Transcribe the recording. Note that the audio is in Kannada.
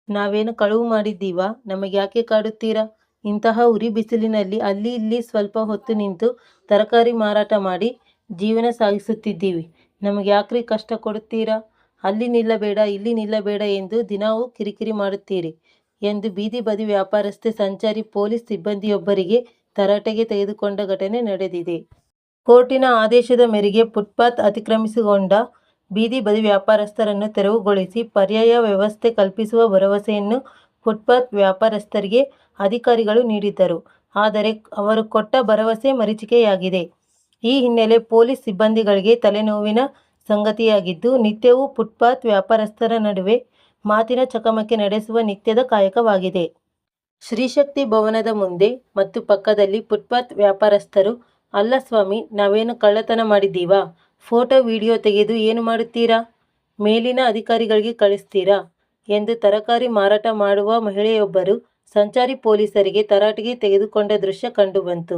ನಾವೇನು ಕಳುವು ಮಾಡಿದ್ದೀವಾ? ನಮಗ್ಯಾಕೆ ಕಾಡುತ್ತೀರಾ? ಇಂತಹ ಉರಿ ಬಿಸಿಲಿನಲ್ಲಿ ಅಲ್ಲಿ ಇಲ್ಲಿ ಸ್ವಲ್ಪ ಹೊತ್ತು ನಿಂತು ತರಕಾರಿ ಮಾರಾಟ ಮಾಡಿ ಜೀವನ ಸಾಗಿಸುತ್ತಿದ್ದೀವಿ. ನಮಗ್ಯಾಕ್ರಿ ಕಷ್ಟ ಕೊಡುತ್ತೀರಾ? ಅಲ್ಲಿ ನಿಲ್ಲಬೇಡ, ಇಲ್ಲಿ ನಿಲ್ಲಬೇಡ ಎಂದು ದಿನಾವೂ ಕಿರಿಕಿರಿ ಮಾಡುತ್ತೀರಿ ಎಂದು ಬೀದಿ ಬದಿ ವ್ಯಾಪಾರಸ್ಥೆ ಸಂಚಾರಿ ಪೊಲೀಸ್ ಸಿಬ್ಬಂದಿಯೊಬ್ಬರಿಗೆ ತರಾಟೆಗೆ ತೆಗೆದುಕೊಂಡ ಘಟನೆ ನಡೆದಿದೆ. ಕೋರ್ಟಿನ ಆದೇಶದ ಮೇರೆಗೆ ಫುಟ್ಪಾತ್ ಅತಿಕ್ರಮಿಸಿಕೊಂಡ ಬೀದಿ ಬದಿ ವ್ಯಾಪಾರಸ್ಥರನ್ನು ತೆರವುಗೊಳಿಸಿ ಪರ್ಯಾಯ ವ್ಯವಸ್ಥೆ ಕಲ್ಪಿಸುವ ಭರವಸೆಯನ್ನು ಫುಟ್ಪಾತ್ ವ್ಯಾಪಾರಸ್ಥರಿಗೆ ಅಧಿಕಾರಿಗಳು ನೀಡಿದ್ದರು. ಆದರೆ ಅವರು ಕೊಟ್ಟ ಭರವಸೆ ಮರೀಚಿಕೆಯಾಗಿದೆ. ಈ ಹಿನ್ನೆಲೆ ಪೊಲೀಸ್ ಸಿಬ್ಬಂದಿಗಳಿಗೆ ತಲೆನೋವಿನ ಸಂಗತಿಯಾಗಿದ್ದು, ನಿತ್ಯವೂ ಫುಟ್ಪಾತ್ ವ್ಯಾಪಾರಸ್ಥರ ನಡುವೆ ಮಾತಿನ ಚಕಮಕಿ ನಡೆಸುವ ನಿತ್ಯದ ಕಾಯಕವಾಗಿದೆ. ಶ್ರೀಶಕ್ತಿ ಭವನದ ಮುಂದೆ ಮತ್ತು ಪಕ್ಕದಲ್ಲಿ ಫುಟ್ಪಾತ್ ವ್ಯಾಪಾರಸ್ಥರು, ಅಲ್ಲ ಸ್ವಾಮಿ, ನಾವೇನು ಕಳ್ಳತನ ಮಾಡಿದ್ದೀವಾ? ಫೋಟೋ ವಿಡಿಯೋ ತೆಗೆದು ಏನು ಮಾಡುತ್ತೀರಾ? ಮೇಲಿನ ಅಧಿಕಾರಿಗಳಿಗೆ ಕಳಿಸ್ತೀರಾ ಎಂದು ತರಕಾರಿ ಮಾರಾಟ ಮಾಡುವ ಮಹಿಳೆಯೊಬ್ಬರು ಸಂಚಾರಿ ಪೊಲೀಸರಿಗೆ ತರಾಟೆಗೆ ತೆಗೆದುಕೊಂಡ ದೃಶ್ಯ ಕಂಡುಬಂತು.